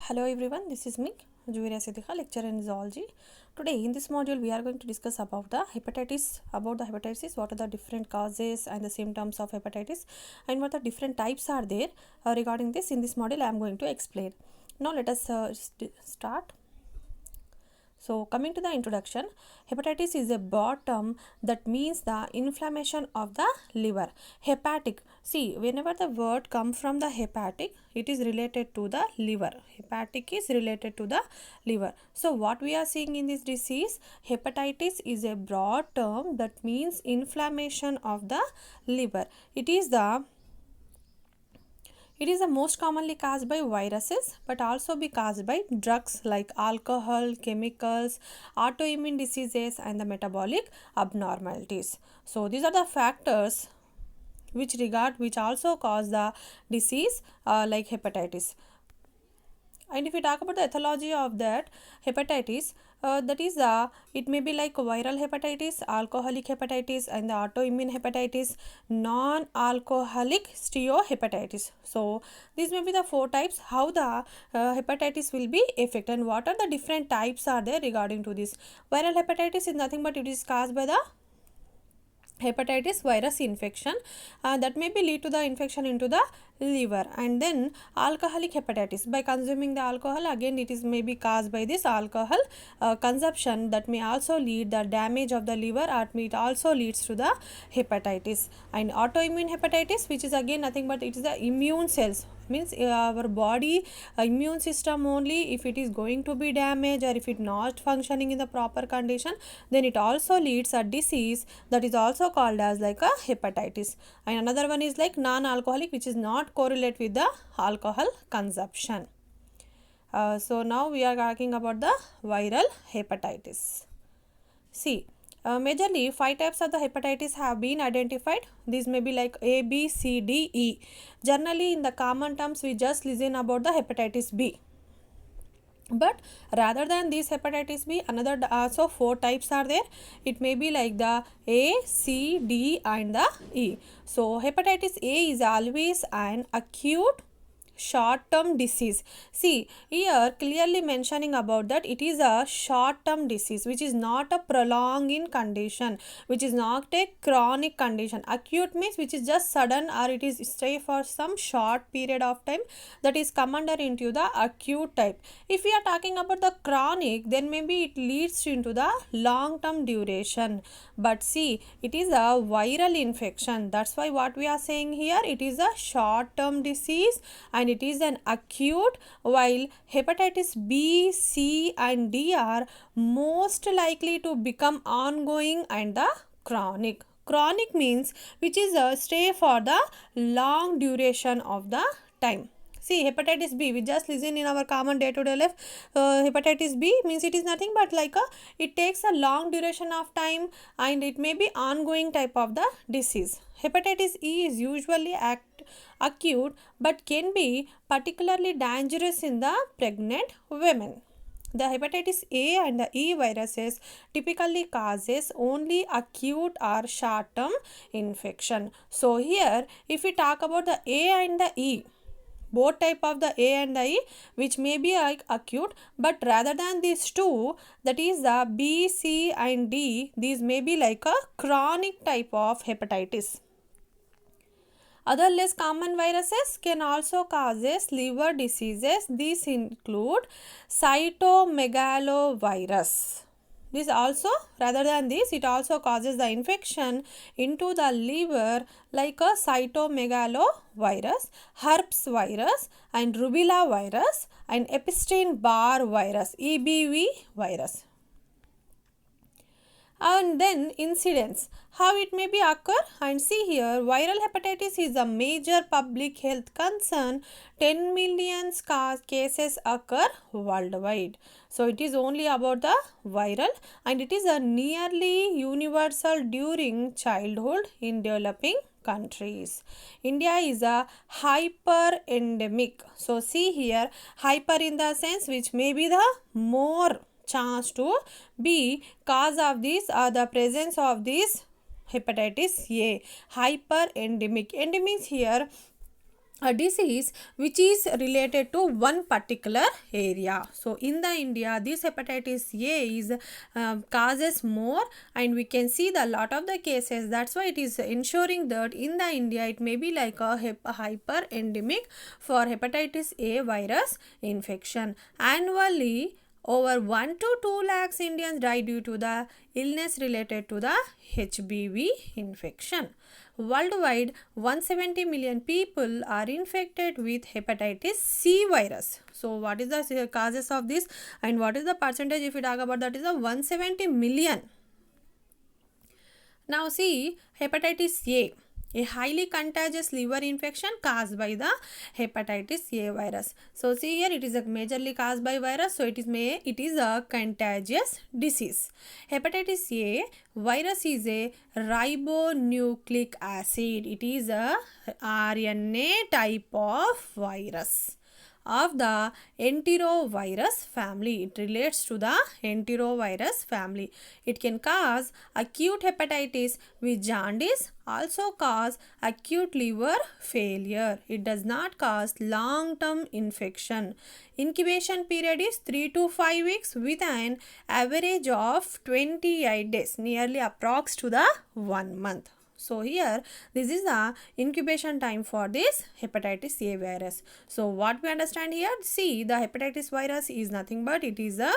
Hello everyone, this is me, Juveria Siddiqa, lecturer in zoology. Today in this module we are going to discuss about the hepatitis, what are the different causes and the symptoms of hepatitis and what the different types are there. Regarding this, in this module I am going to explain. Now let us start. So coming to the introduction, hepatitis is a broad term that means the inflammation of the liver. Hepatic, see, whenever the word comes from the hepatic, it is related to the liver. Hepatic is related to the liver. So what we are seeing in this disease, hepatitis is a broad term that means inflammation of the liver. It is the most commonly caused by viruses, but also be caused by drugs like alcohol, chemicals, autoimmune diseases, and the metabolic abnormalities. So these are the factors which also cause the disease like hepatitis. And if we talk about the etiology of that hepatitis, it may be like viral hepatitis, alcoholic hepatitis, and the autoimmune hepatitis, non-alcoholic steatohepatitis. So these may be the four types how the hepatitis will be affected, and what are the different types are there regarding to this. Viral hepatitis is nothing but it is caused by the hepatitis virus infection that may be lead to the infection into the liver. And then alcoholic hepatitis, by consuming the alcohol, again it is may be caused by this alcohol consumption, that may also lead the damage of the liver, or it also leads to the hepatitis. And autoimmune hepatitis, which is again nothing but it is the immune cells, means our body immune system only, if it is going to be damaged or if it not functioning in the proper condition, then it also leads a disease that is also called as like a hepatitis. And another one is like non-alcoholic, which is not correlate with the alcohol consumption. So now we are talking about the viral hepatitis. See, majorly 5 types of the hepatitis have been identified. These may be like A, B, C, D, E. Generally in the common terms we just listen about the hepatitis B. But rather than this hepatitis B, another also 4 types are there. It may be like the A, C, D and the E. So hepatitis A is always an acute short-term disease. See, here clearly mentioning about that it is a short-term disease which is not a prolonging condition, which is not a chronic condition. Acute means which is just sudden or it is stay for some short period of time, that is come under into the acute type. If we are talking about the chronic, then maybe it leads into the long-term duration. But see, it is a viral infection. That's why what we are saying here, it is a short-term disease and it is an acute, while hepatitis B, C and D are most likely to become ongoing and the chronic. Chronic means which is a stay for the long duration of the time. See, hepatitis B, we just listen in our common day-to-day life. Hepatitis B means it is nothing but like it takes a long duration of time and it may be ongoing type of the disease. Hepatitis E is usually acute but can be particularly dangerous in the pregnant women. The hepatitis A and the E viruses typically causes only acute or short-term infection. So here, if we talk about the A and the E, both type of the A and the E, which may be like acute, but rather than these two, that is the B, C and D, these may be like a chronic type of hepatitis. Other less common viruses can also cause liver diseases. These include cytomegalovirus. This also, rather than this, it also causes the infection into the liver like a cytomegalovirus, herpes virus and rubella virus and Epstein-Barr virus, EBV virus. And then incidence, how it may be occur. And see here, viral hepatitis is a major public health concern. 10 million cases occur worldwide. So it is only about the viral and it is a nearly universal during childhood in developing countries. India is a hyper endemic. So see here, hyper in the sense which may be the more chance to be cause of this or the presence of this hepatitis A, hyper endemic. Endemic here a disease which is related to one particular area. So in the India, this hepatitis A is causes more, and we can see the lot of the cases. That's why it is ensuring that in the India it may be like a hyper endemic for hepatitis A virus infection. Annually, over 1 to 2 lakhs Indians die due to the illness related to the HBV infection. Worldwide, 170 million people are infected with hepatitis C virus. So, what is the causes of this, and what is the percentage if we talk about that is a 170 million. Now, see hepatitis A highly contagious liver infection caused by the hepatitis A virus. So see here, it is a majorly caused by virus, so it is a contagious disease. Hepatitis A virus is a ribonucleic acid. It is a RNA type of virus of the enterovirus family. It relates to the enterovirus family. It can cause acute hepatitis with jaundice, also cause acute liver failure. It does not cause long-term infection. Incubation period is 3 to 5 weeks with an average of 28 days, nearly approx to the 1 month. So here, this is the incubation time for this hepatitis A virus. So what we understand here, see the hepatitis virus is nothing but it is a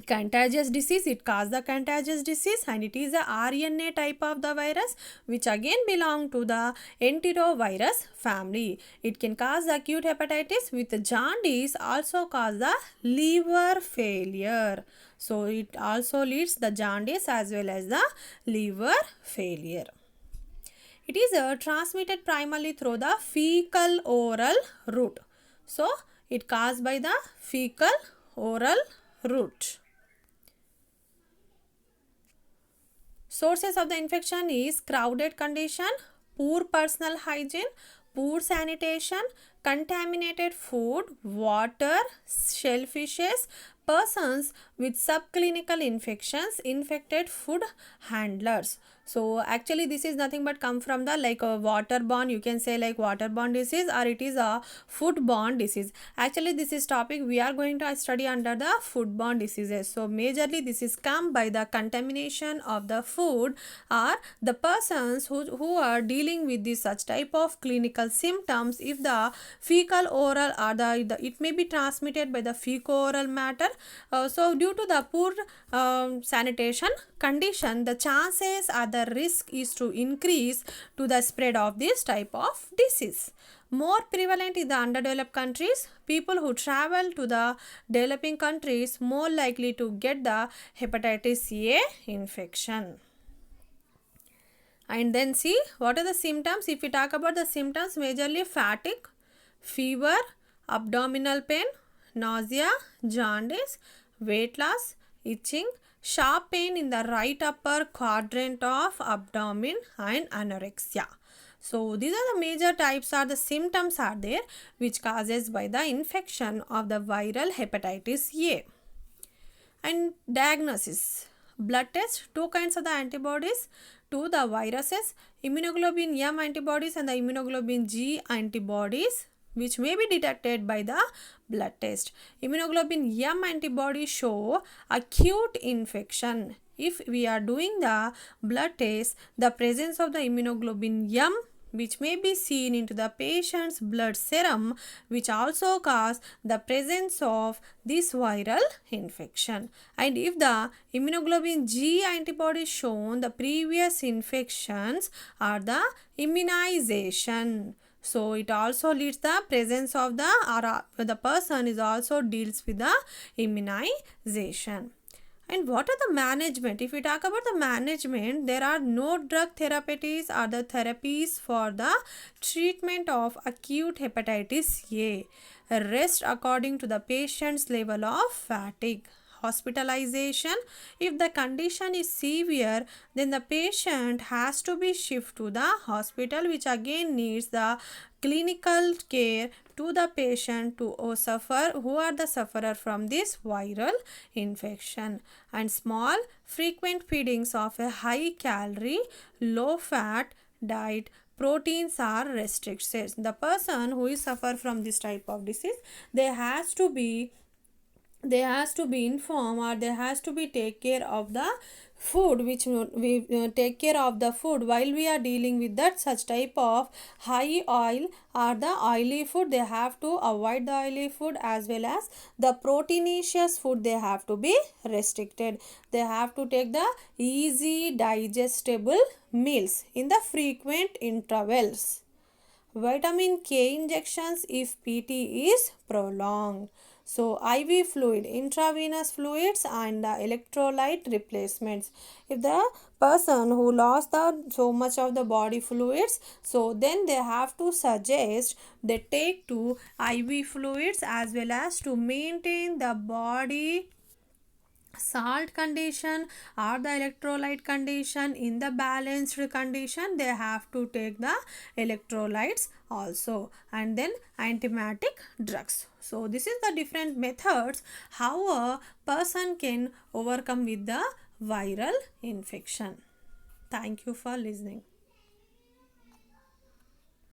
contagious disease. It causes the contagious disease, and it is a RNA type of the virus which again belong to the enterovirus family. It can cause acute hepatitis with jaundice, also cause the liver failure. So it also leads the jaundice as well as the liver failure. It is transmitted primarily through the fecal oral route. So it caused by the fecal oral route. Sources of the infection is crowded condition, poor personal hygiene, poor sanitation, contaminated food, water, shellfishes, persons with subclinical infections, infected food handlers. So actually this is nothing but come from the like a waterborne, you can say like waterborne disease, or it is a foodborne disease. Actually this is topic we are going to study under the foodborne diseases. So majorly this is come by the contamination of the food, or the persons who are dealing with this such type of clinical symptoms. If the fecal oral or it may be transmitted by the fecal oral matter. So due to the poor sanitation condition, the chances or the risk is to increase to the spread of this type of disease. More prevalent in the underdeveloped countries. People who travel to the developing countries more likely to get the hepatitis A infection. And then see what are the symptoms. If we talk about the symptoms, majorly fatigue, fever, abdominal pain, nausea, jaundice, weight loss, itching, sharp pain in the right upper quadrant of abdomen, and anorexia. So these are the major types or the symptoms are there which causes by the infection of the viral hepatitis A. And diagnosis. Blood test, two kinds of the antibodies to the viruses, immunoglobulin M antibodies and the immunoglobulin G antibodies, which may be detected by the blood test. Immunoglobulin M antibodies show acute infection. If we are doing the blood test, the presence of the immunoglobulin M which may be seen into the patient's blood serum, which also cause the presence of this viral infection. And if the immunoglobulin G antibodies shown the previous infections or the immunization. So it also leads the presence of the person is also deals with the immunization. And what are the management? If we talk about the management, there are no drug therapies or the therapies for the treatment of acute hepatitis A. Rest according to the patient's level of fatigue. Hospitalization. If the condition is severe, then the patient has to be shifted to the hospital, which again needs the clinical care to the patient who are the sufferer from this viral infection. And small frequent feedings of a high calorie, low fat diet proteins are restricted. The person who is suffer from this type of disease, they has to be informed, or they has to be take care of the food, which we take care of the food while we are dealing with that such type of high oil or the oily food. They have to avoid the oily food, as well as the proteinaceous food they have to be restricted. They have to take the easy digestible meals in the frequent intervals. Vitamin K injections if PT is prolonged. So IV fluid, intravenous fluids, and electrolyte replacements. If the person who lost so much of the body fluids, so then they have to suggest they take to IV fluids, as well as to maintain the body salt condition or the electrolyte condition in the balanced condition. They have to take the electrolytes also, and then antibiotic drugs. So this is the different methods how a person can overcome with the viral infection. Thank you for listening.